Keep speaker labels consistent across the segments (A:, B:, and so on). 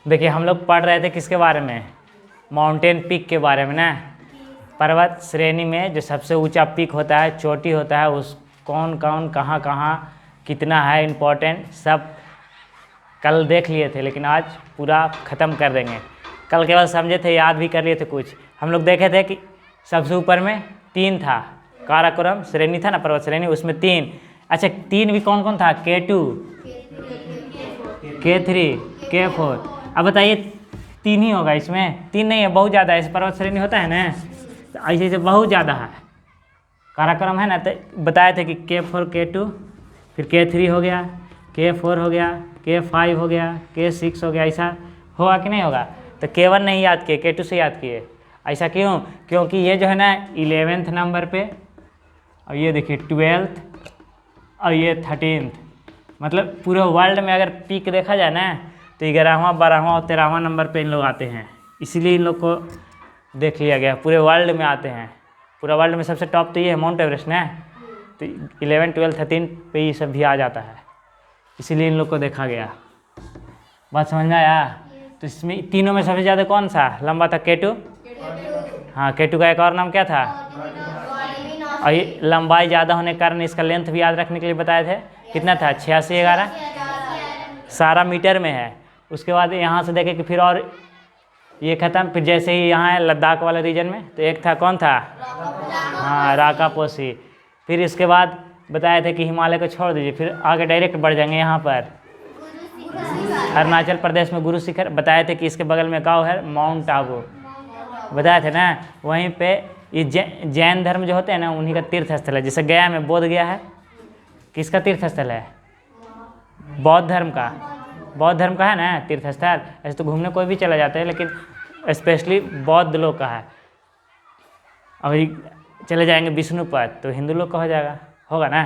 A: देखिए हम लोग पढ़ रहे थे किसके बारे में, माउंटेन पीक के बारे में ना। पर्वत श्रेणी में जो सबसे ऊंचा पीक होता है, चोटी होता है, उस कौन कौन कहाँ कहाँ कितना है इम्पोर्टेंट, सब कल देख लिए थे, लेकिन आज पूरा ख़त्म कर देंगे। कल केवल समझे थे, याद भी कर लिए थे कुछ। हम लोग देखे थे कि सबसे ऊपर में 3 था, काराकोरम श्रेणी था ना, पर्वत श्रेणी, उसमें 3। अच्छा 3 भी कौन कौन था, K2, K3, K4। अब बताइए 3 ही होगा इसमें, 3 नहीं है, बहुत ज़्यादा है। इस पर्वत श्रेणी होता है ना, तो ऐसे ऐसे बहुत ज़्यादा है। काराकोरम है ना, तो बताए थे कि K4, K2, फिर K3 हो गया, K4 हो गया, K5 हो गया, K6 हो गया। ऐसा होगा कि नहीं होगा? तो K1 नहीं याद किए, K2 से याद किए। ऐसा क्यों? क्योंकि ये जो है ना 11th नंबर पे, और ये देखिए 12th, और ये 13th, मतलब पूरे वर्ल्ड में अगर पीक देखा जाए ना, तो 11वां, 12वां और 13वां नंबर पे इन लोग आते हैं। इसीलिए इन लोग को देख लिया गया, पूरे वर्ल्ड में आते हैं। पूरा वर्ल्ड में सबसे टॉप तो ये है माउंट एवरेस्ट ना, तो 11, 12, 13 पे ये सब भी आ जाता है, इसीलिए इन लोग को देखा गया। बात समझ में आया? तो इसमें तीनों में सबसे ज़्यादा कौन सा लंबा था? K2। हाँ, K2 का एक और नाम क्या था? और ये लंबाई ज़्यादा होने के कारण इसका लेंथ भी याद रखने के लिए बताए थे, कितना था? 86, 11, सारा मीटर में है। उसके बाद यहाँ से देखें कि फिर और ये ख़त्म, फिर जैसे ही यहाँ है लद्दाख वाले रीजन में, तो एक था कौन था? हाँ, राकापोसी। फिर इसके बाद बताए थे कि हिमालय को छोड़ दीजिए, फिर आगे डायरेक्ट बढ़ जाएंगे यहाँ पर अरुणाचल प्रदेश में गुरु शिखर। बताए थे कि इसके बगल में गाँव है माउंट आबू, बताए थे ना। वहीं पे ये जैन धर्म जो होते हैं ना, उन्हीं का तीर्थ स्थल है। जैसे गया में बोध गया है, किसका तीर्थ स्थल है? बौद्ध धर्म का। बौद्ध धर्म का है ना तीर्थ स्थल। ऐसे तो घूमने कोई भी चला जाता है, लेकिन स्पेशली बौद्ध लोग का है। और चले जाएंगे विष्णुपद, तो हिंदू लोग का हो जाएगा, होगा ना।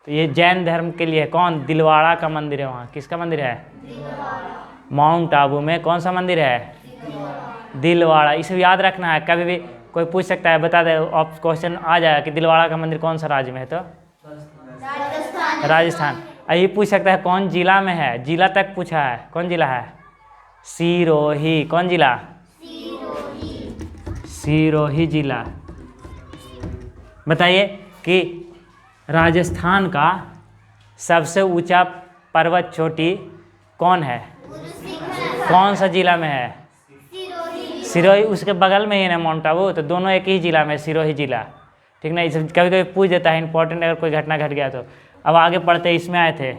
A: तो ये जैन धर्म के लिए कौन? दिलवाड़ा का मंदिर है। वहाँ किसका मंदिर है? माउंट आबू में कौन सा मंदिर है? दिलवाड़ा। इसे याद रखना है, कभी भी कोई पूछ सकता है, बता दे, आप क्वेश्चन आ जाएगा कि दिलवाड़ा का मंदिर कौन सा राज्य में है, तो राजस्थान। ये पूछ सकता है कौन जिला में है, जिला तक पूछा है, कौन जिला है? सिरोही। कौन जिला? सिरोही जिला। बताइए कि राजस्थान का सबसे ऊंचा पर्वत चोटी कौन है? कौन सा जिला में है? सिरोही। उसके बगल में ही ना माउंट आबू, तो दोनों एक ही जिला में, सिरोही जिला। ठीक ना, इसे कभी कभी पूछ देता है, इंपॉर्टेंट अगर कोई घटना घट गया तो। अब आगे पढ़ते इसमें आए थे,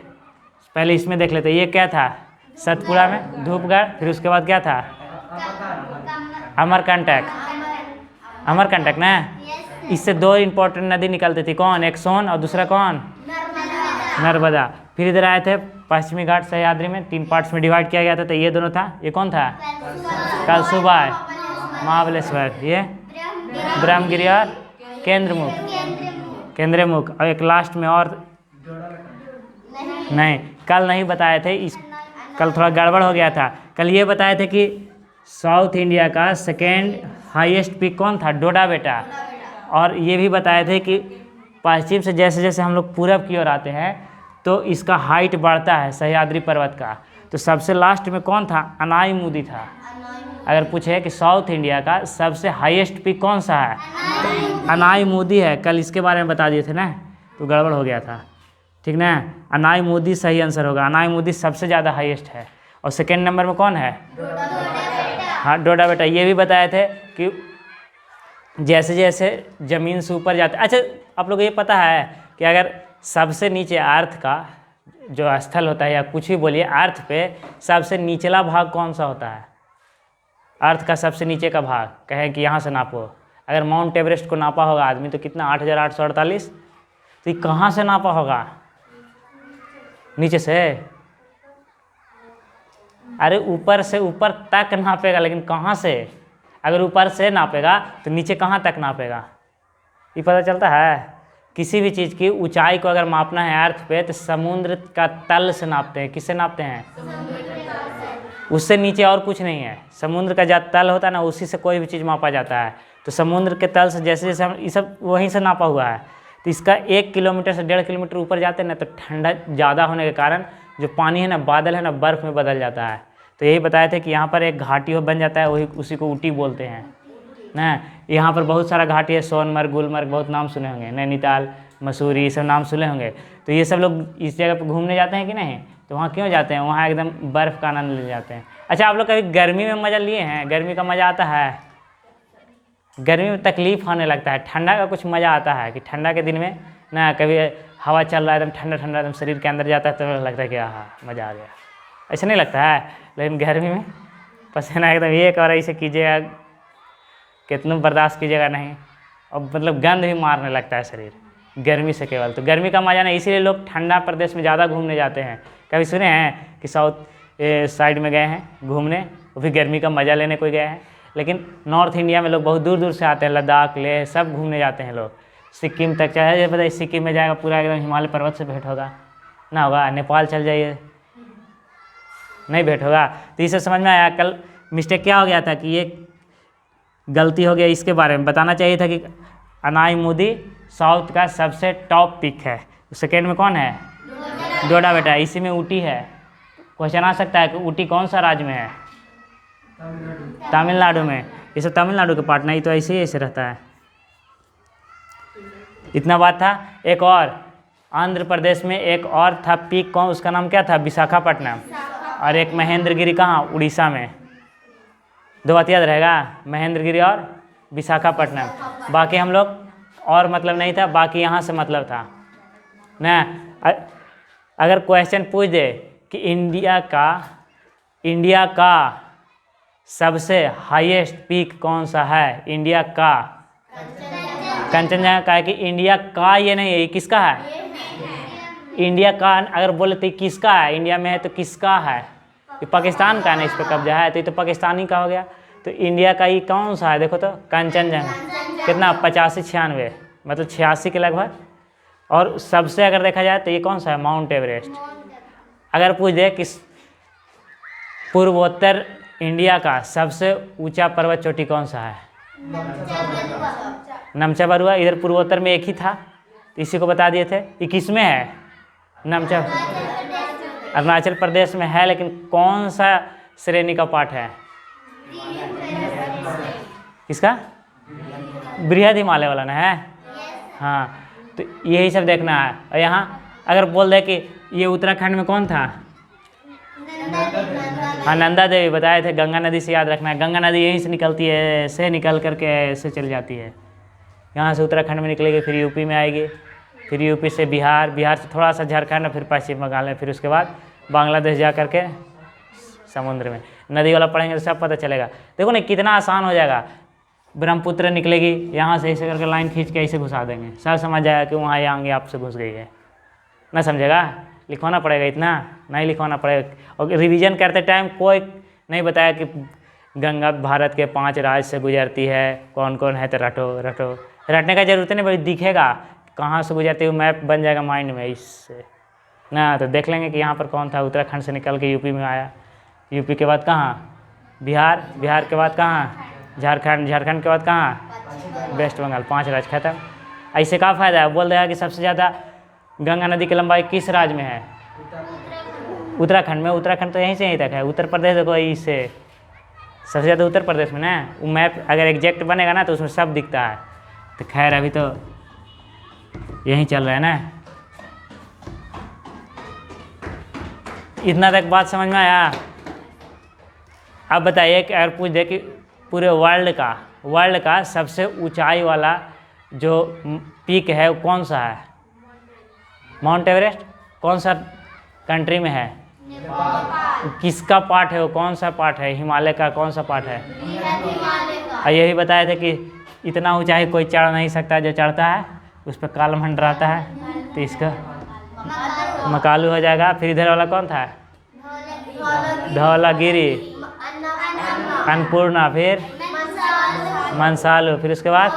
A: पहले इसमें देख लेते। ये क्या था? सतपुड़ा में धूपगढ़। फिर उसके बाद क्या था? अमरकंटक। अमरकंटक ना, इससे 2 इंपॉर्टेंट नदी निकलती थी, कौन? एक सोन और दूसरा कौन? नर्मदा। फिर इधर आए थे पश्चिमी घाट सह्याद्री में, 3 पार्ट्स में डिवाइड किया गया था, तो ये दोनों था। ये कौन था? कलसुबाई, महाबलेश्वर, ये ब्रह्मगिरी और केंद्रमुख। और एक लास्ट में और नहीं, कल नहीं बताए थे, इस कल थोड़ा गड़बड़ हो गया था। कल ये बताए थे कि साउथ इंडिया का सेकेंड हाईएस्ट पीक कौन था? डोडा बेटा। और ये भी बताए थे कि पश्चिम से जैसे जैसे हम लोग पूरब की ओर आते हैं, तो इसका हाइट बढ़ता है सह्याद्री पर्वत का। तो सबसे लास्ट में कौन था? अनाईमुदी था। अगर पूछे कि साउथ इंडिया का सबसे हाईएस्ट पीक कौन सा है, तो अनाईमुदी है। कल इसके बारे में बता दिए थे ना, तो गड़बड़ हो गया था, ठीक ना। अनाईमुदी सही आंसर होगा। अनाईमुदी सबसे ज़्यादा हाईएस्ट है। और सेकेंड नंबर में कौन है? हाँ, डोडा बेटा। ये भी बताए थे कि जैसे जैसे ज़मीन से ऊपर जाते। अच्छा, आप लोग ये पता है कि अगर सबसे नीचे अर्थ का जो स्थल होता है, या कुछ भी बोलिए, अर्थ पे सबसे निचला भाग कौन सा होता है? अर्थ का सबसे नीचे का भाग, कहें कि यहाँ से नापो। अगर माउंट एवरेस्ट को नापा होगा आदमी, तो कितना? 8,848। तो ये कहाँ से नापा होगा? नीचे से? अरे ऊपर से ऊपर तक नापेगा, लेकिन कहाँ से? अगर ऊपर से नापेगा तो नीचे कहाँ तक नापेगा? ये पता चलता है। किसी भी चीज़ की ऊंचाई को अगर मापना है अर्थ पे, तो समुद्र का तल से नापते हैं। किससे नापते हैं? उससे नीचे और कुछ नहीं है। समुद्र का जहाँ तल होता है ना, उसी से कोई भी चीज़ मापा जाता है। तो समुद्र के तल से जैसे जैसे हम ये सब वहीं से नापा हुआ है। तो इसका 1 किलोमीटर से 1.5 किलोमीटर ऊपर जाते हैं ना, तो ठंडा ज़्यादा होने के कारण जो पानी है ना, बादल है ना, बर्फ़ में बदल जाता है। तो यही बताए थे कि यहाँ पर एक घाटी हो बन जाता है, वही उसी को ऊटी बोलते हैं ना। यहाँ पर बहुत सारा घाटी है, सोनमर्ग, गुलमर्ग, बहुत नाम सुने होंगे, नैनीताल, मसूरी, ये सब नाम सुने होंगे। तो ये सब लोग इस जगह पर घूमने जाते हैं कि नहीं? तो वहाँ क्यों जाते हैं? वहाँ एकदम बर्फ़ का आनंद ले जाते हैं। अच्छा, आप लोग कभी गर्मी में मज़ा लिए हैं? गर्मी का मज़ा आता है? गर्मी में तकलीफ़ होने लगता है, ठंडा का कुछ मज़ा आता है कि ठंडा के दिन में ना कभी हवा चल रहा है एकदम ठंडा ठंडा, एकदम शरीर के अंदर जाता है तो लगता है कि हाँ मज़ा आ गया। ऐसा नहीं लगता है? लेकिन गर्मी में पसीना एकदम एक और ऐसे कीजिएगा, कितना बर्दाश्त कीजिएगा नहीं, और मतलब गंध भी मारने लगता है शरीर गर्मी से केवल। तो गर्मी का मज़ा नहीं, इसीलिए लोग ठंडा प्रदेश में ज़्यादा घूमने जाते हैं। कभी सुने हैं कि साउथ साइड में गए हैं घूमने, वो भी गर्मी का मज़ा लेने कोई गए हैं? लेकिन नॉर्थ इंडिया में लोग बहुत दूर दूर से आते हैं, लद्दाख, लेह सब घूमने जाते हैं लोग, सिक्किम तक। चाहे बताइए, सिक्किम में जाएगा पूरा एकदम हिमालय पर्वत से भेंट होगा ना होगा? नेपाल चल जाइए, नहीं भेंट होगा। तो इसे समझ में आया। कल मिस्टेक क्या हो गया था कि ये गलती हो गया, इसके बारे में बताना चाहिए था कि अनाईमुदी साउथ का सबसे टॉप पिक है। सेकेंड में कौन है? डोडा बेटा, इसी में ऊटी है। क्वेश्चन आ सकता है कि ऊटी कौन सा राज्य में है? तमिलनाडु में। ये सब तमिलनाडु के पार्ट, नहीं तो ऐसे ही ऐसे रहता है। इतना बात था। एक और आंध्र प्रदेश में एक और था पीक, कौन? उसका नाम क्या था? विशाखापट्टनम। और एक महेंद्रगिरी, कहाँ? उड़ीसा में। दो बात याद रहेगा, महेंद्रगिरी और विशाखापट्टनम। बाकी हम लोग और मतलब नहीं था, बाकी यहाँ से मतलब था ना। अगर क्वेश्चन पूछ दे कि इंडिया का सबसे हाईएस्ट पीक कौन सा है? इंडिया का कंचनजंगा का है कि इंडिया का, ये नहीं है, ये किसका है? इंडिया का। अगर बोले तो किसका है? इंडिया में है तो किसका है? ये पाकिस्तान का है ना, इस पर कब्जा है, तो ये तो पाकिस्तानी का हो गया। तो इंडिया का ये कौन सा है? देखो तो कंचनजंगा। कितना? 85-96, मतलब 86 के लगभग। और सबसे अगर देखा जाए तो ये कौन सा है? Mount Everest. अगर पूछ दे कि पूर्वोत्तर इंडिया का सबसे ऊंचा पर्वत चोटी कौन सा है? नमचा बरुआ। इधर पूर्वोत्तर में एक ही था, तो इसी को बता दिए थे। ये किस में है? नमचा, अरुणाचल प्रदेश में है, लेकिन कौन सा श्रेणी का पार्ट है? किसका? बृहद हिमालय वाला ना है। हाँ, तो यही सब देखना है। और यहाँ अगर बोल दे कि ये उत्तराखंड में कौन था? हाँ, नंदा देवी। बताए थे, गंगा नदी से याद रखना है। गंगा नदी यहीं से निकलती है, ऐसे निकल करके ऐसे चली जाती है। यहाँ से उत्तराखंड में निकलेगी, फिर यूपी में आएगी, फिर यूपी से बिहार, बिहार से थोड़ा सा झारखंड, फिर पश्चिम बंगाल में, फिर उसके बाद बांग्लादेश जा करके समुद्र में। नदी वाला पढ़ेंगे तो सब पता चलेगा। देखो ना कितना आसान हो जाएगा। ब्रह्मपुत्र निकलेगी, यहाँ से ऐसे करके लाइन खींच के ऐसे घुसा देंगे, सब समझ जाएगा कि वहाँ आएंगे आपसे घुस गई है ना। समझेगा? लिखवाना पड़ेगा, इतना नहीं लिखवाना पड़ेगा। और रिवीजन करते टाइम कोई नहीं बताया कि गंगा भारत के 5 राज्य से गुजरती है, कौन कौन है, तो रटो। रटने का जरूरत नहीं, बड़ी दिखेगा कहाँ से गुजरती है, मैप बन जाएगा माइंड में इससे ना। तो देख लेंगे कि यहाँ पर कौन था। उत्तराखंड से निकल के यूपी में आया, यूपी के बाद कहाँ? बिहार, बिहार के बाद कहाँ? झारखंड, झारखंड के बाद कहाँ? वेस्ट बंगाल। 5 राज्य खत्म। ऐसे का फ़ायदा है? बोल देगा कि सबसे ज़्यादा गंगा नदी की लंबाई किस राज्य में है? उत्तराखंड में। उत्तराखंड तो यहीं से यहीं तक है। उत्तर प्रदेश देखो, इससे सबसे ज़्यादा उत्तर प्रदेश में ना। वो मैप अगर एग्जैक्ट बनेगा ना तो उसमें सब दिखता है। तो खैर अभी तो यहीं चल रहा है ना। इतना तक बात समझ में आया? अब बताइए कि अगर पूछ दे कि पूरे वर्ल्ड का सबसे ऊंचाई वाला जो पीक है वो कौन सा है? Mount Everest. कौन सा कंट्री में है? नेपाल। किसका पार्ट है वो? कौन सा पार्ट है? हिमालय का कौन सा पार्ट है? और यही बताए थे कि इतना ऊंचाई कोई चढ़ नहीं सकता, जो चढ़ता है उस पर काल मंडराता है, तो इसका मकालू हो जाएगा। फिर इधर वाला कौन था? धौलागिरी, अन्नपूर्णा, फिर मंसालू, फिर उसके बाद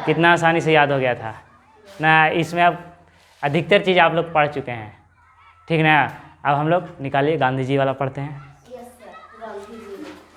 A: कितना आसानी से याद हो गया था ना। इसमें अब अधिकतर चीज़ आप लोग पढ़ चुके हैं, ठीक ना। अब हम लोग निकालिए, गांधी जी वाला पढ़ते हैं।